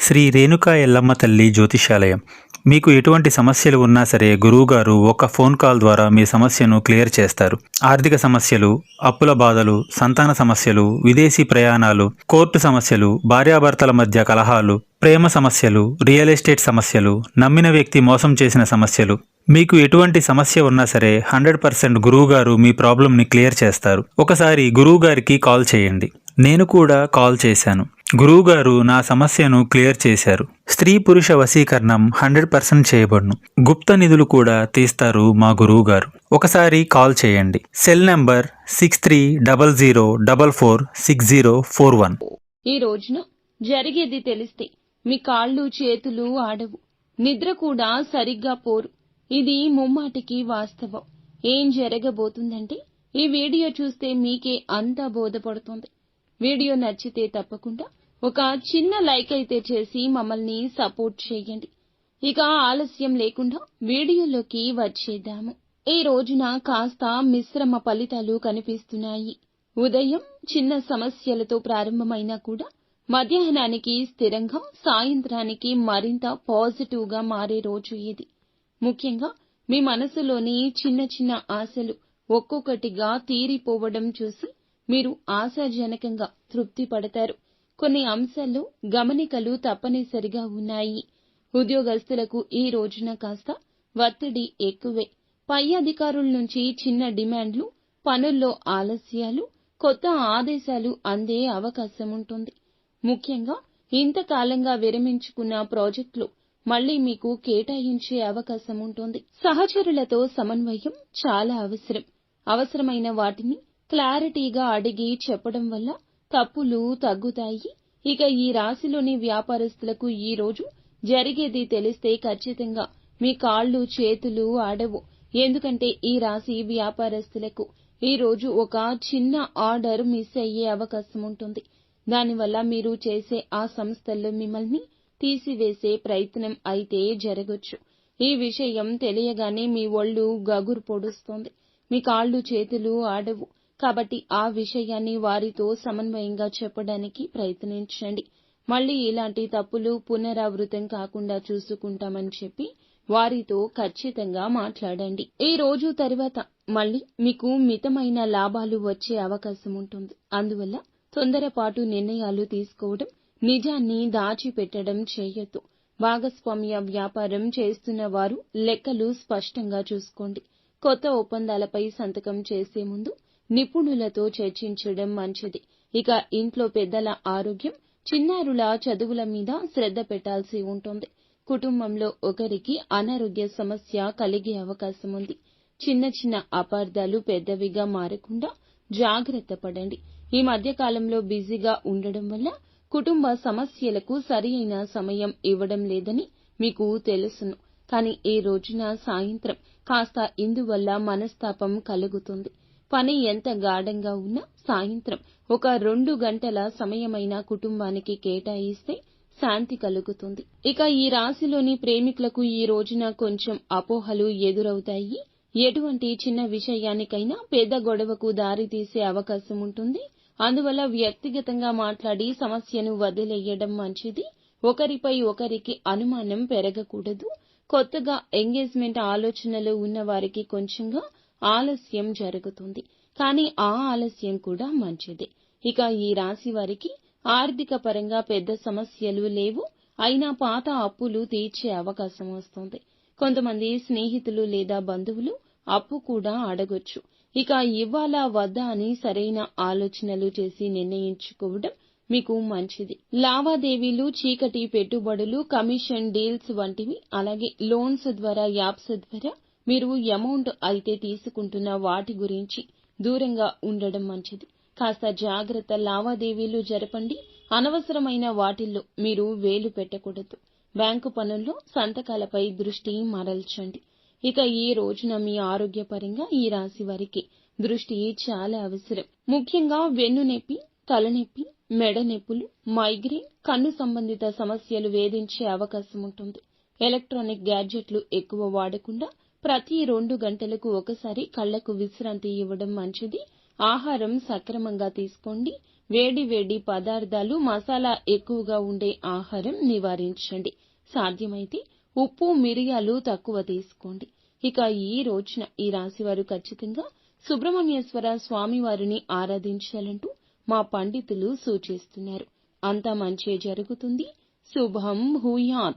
శ్రీ రేణుకా ఎల్లమ్మ తల్లి జ్యోతిష్యాలయం. మీకు ఎటువంటి సమస్యలు ఉన్నా సరే గురువుగారు ఒక ఫోన్ కాల్ ద్వారా మీ సమస్యను క్లియర్ చేస్తారు. ఆర్థిక సమస్యలు, అప్పుల బాధలు, సంతాన సమస్యలు, విదేశీ ప్రయాణాలు, కోర్టు సమస్యలు, భార్యాభర్తల మధ్య కలహాలు, ప్రేమ సమస్యలు, రియల్ ఎస్టేట్ సమస్యలు, నమ్మిన వ్యక్తి మోసం చేసిన సమస్యలు, మీకు ఎటువంటి సమస్య ఉన్నా సరే 100% గురువుగారు మీ ప్రాబ్లంని క్లియర్ చేస్తారు. ఒకసారి గురువుగారికి కాల్ చేయండి. నేను కూడా కాల్ చేశాను. గురువుగారు నా సమస్యను క్లియర్ చేశారు. స్త్రీ పురుష వశీకరణం 100% చేయబడును. గుప్త నిధులు కూడా తీస్తారు మా గురువుగారు. ఒకసారి కాల్ చేయండి. Cell number 6300446041. ఈ రోజున జరిగేది తెలిస్తే మీ కాళ్ళు చేతులు ఆడవు, నిద్ర కూడా సరిగ్గా పోరు. ఇది ముమ్మాటికి వాస్తవం. ఏం జరగబోతుందంటే ఈ వీడియో చూస్తే మీకే అంతా బోధపడుతుంది. వీడియో నచ్చితే తప్పకుండా ఒక చిన్న లైక్ అయితే చేసి మమ్మల్ని సపోర్ట్ చేయండి. ఇక ఆలస్యం లేకుండా వీడియోలోకి వచ్చేద్దాము. ఈ రోజున కాస్త మిశ్రమ ఫలితాలు కనిపిస్తున్నాయి. ఉదయం చిన్న సమస్యలతో ప్రారంభమైనా కూడా మధ్యాహ్నానికి స్థిరంగా, సాయంత్రానికి మరింత పాజిటివ్గా మారే రోజు ఇది. ముఖ్యంగా మీ మనసులోని చిన్న చిన్న ఆశలు ఒక్కొక్కటిగా తీరిపోవడం చూసి మీరు ఆశాజనకంగా తృప్తి పడతారు. కొన్ని అంశాల్లో గమనికలు తప్పనిసరిగా ఉన్నాయి. ఉద్యోగస్తులకు ఈ రోజున కాస్త ఒత్తిడి ఎక్కువే. పై అధికారుల నుంచి చిన్న డిమాండ్లు, పనుల్లో ఆలస్యాలు, కొత్త ఆదేశాలు అందే అవకాశం ఉంటుంది. ముఖ్యంగా ఇంతకాలంగా విరమించుకున్న ప్రాజెక్టులు మళ్లీ మీకు కేటాయించే అవకాశం ఉంటుంది. సహచరులతో సమన్వయం చాలా అవసరం. అవసరమైన వాటిని క్లారిటీగా అడిగి చెప్పడం వల్ల తప్పులు తగ్గుతాయి. ఇక ఈ రాశిలోని వ్యాపారస్తులకు ఈ రోజు జరిగేది తెలిస్తే ఖచ్చితంగా మీ కాళ్ళు చేతులు ఆడవు. ఎందుకంటే ఈ రాశి వ్యాపారస్తులకు ఈ రోజు ఒక చిన్న ఆర్డర్ మిస్ అయ్యే అవకాశం ఉంటుంది. దానివల్ల మీరు చేసే ఆ సంస్థల్లో మిమ్మల్ని తీసివేసే ప్రయత్నం అయితే జరగొచ్చు. ఈ విషయం తెలియగానే మీ ఒళ్ళు గగురు పొడుస్తోంది. మీ కాళ్ళు చేతులు ఆడవు. కాబట్టి ఆ విషయాన్ని వారితో సమన్వయంగా చెప్పడానికి ప్రయత్నించండి. మళ్లీ ఇలాంటి తప్పులు పునరావృతం కాకుండా చూసుకుంటామని చెప్పి వారితో ఖచ్చితంగా మాట్లాడండి. ఈ రోజు తర్వాత మళ్లీ మీకు మితమైన లాభాలు వచ్చే అవకాశం ఉంటుంది. అందువల్ల తొందరపాటు నిర్ణయాలు తీసుకోవడం, నిజాన్ని దాచిపెట్టడం చేయొద్దు. భాగస్వామ్య వ్యాపారం చేస్తున్న వారు లెక్కలు స్పష్టంగా చూసుకోండి. కొత్త ఒప్పందాలపై సంతకం చేసే ముందు నిపుణులతో చర్చించడం మంచిది. ఇక ఇంట్లో పెద్దల ఆరోగ్యం, చిన్నారుల చదువుల మీద శ్రద్ధ పెట్టాల్సి ఉంటుంది. కుటుంబంలో ఒకరికి అనారోగ్య సమస్య కలిగే అవకాశం ఉంది. చిన్న చిన్న అపార్థాలు పెద్దవిగా మారకుండా జాగ్రత్త పడండి. ఈ మధ్య కాలంలో బిజీగా ఉండడం వల్ల కుటుంబ సమస్యలకు సరియైన సమయం ఇవ్వడం లేదని మీకు తెలుసును. కానీ ఈ రోజున సాయంత్రం కాస్త ఇందువల్ల మనస్తాపం కలుగుతుంది. పని ఎంత గాఢంగా ఉన్నా సాయంత్రం ఒక 2 గంటల సమయమైనా కుటుంబానికి కేటాయిస్తే శాంతి కలుగుతుంది. ఇక ఈ రాశిలోని ప్రేమికులకు ఈ రోజున కొంచెం అపోహలు ఎదురవుతాయి. ఎటువంటి చిన్న విషయానికైనా పెద్ద గొడవకు దారితీసే అవకాశం ఉంటుంది. అందువల్ల వ్యక్తిగతంగా మాట్లాడి సమస్యను వదిలేయడం మంచిది. ఒకరిపై ఒకరికి అనుమానం పెరగకూడదు. కొత్తగా ఎంగేజ్మెంట్ ఆలోచనలు ఉన్న వారికి కొంచెంగా ఆలస్యం జరుగుతుంది. కానీ ఆ ఆలస్యం కూడా మంచిదే. ఇక ఈ రాశి వారికి ఆర్థిక పరంగా పెద్ద సమస్యలు లేవు. అయినా పాత అప్పులు తీర్చే అవకాశం వస్తుంది. కొంతమంది స్నేహితులు లేదా బంధువులు అప్పు కూడా అడగొచ్చు. ఇక ఇవ్వాలా వద్దా అని సరైన ఆలోచనలు చేసి నిర్ణయించుకోవడం మీకు మంచిది. లావాదేవీలు, చీకటి పెట్టుబడులు, కమిషన్ డీల్స్ వంటివి, అలాగే లోన్స్ ద్వారా, యాప్స్ ద్వారా మీరు అమౌంట్ అయితే తీసుకుంటున్న వాటి గురించి దూరంగా ఉండడం మంచిది. కాస్త జాగ్రత్త లావాదేవీలు జరపండి. అనవసరమైన వాటిల్లో మీరు వేలు పెట్టకూడదు. బ్యాంకు పనుల్లో సంతకాలపై దృష్టి మరల్చండి. ఇక ఈ రోజున మీ ఆరోగ్యపరంగా ఈ రాశి వారికి దృష్టి చాలా అవసరం. ముఖ్యంగా వెన్నునొప్పి, తలనొప్పి, మెడ నొప్పులు, మైగ్రేన్, కన్ను సంబంధిత సమస్యలు వేధించే అవకాశం ఉంటుంది. ఎలక్ట్రానిక్ గ్యాడ్జెట్లు ఎక్కువ వాడకుండా ప్రతి 2 గంటలకు ఒకసారి కళ్లకు విశ్రాంతి ఇవ్వడం మంచిది. ఆహారం సక్రమంగా తీసుకోండి. వేడి వేడి పదార్థాలు, మసాలా ఎక్కువగా ఉండే ఆహారం నివారించండి. సాధ్యమైతే ఉప్పు, మిరియాలు తక్కువ తీసుకోండి. ఇక ఈ రోజున ఈ రాశివారు ఖచ్చితంగా సుబ్రహ్మణ్యేశ్వర స్వామివారిని ఆరాధించాలంటూ మా పండితులు సూచిస్తున్నారు. అంతా మంచే జరుగుతుంది. శుభం భూయాత్.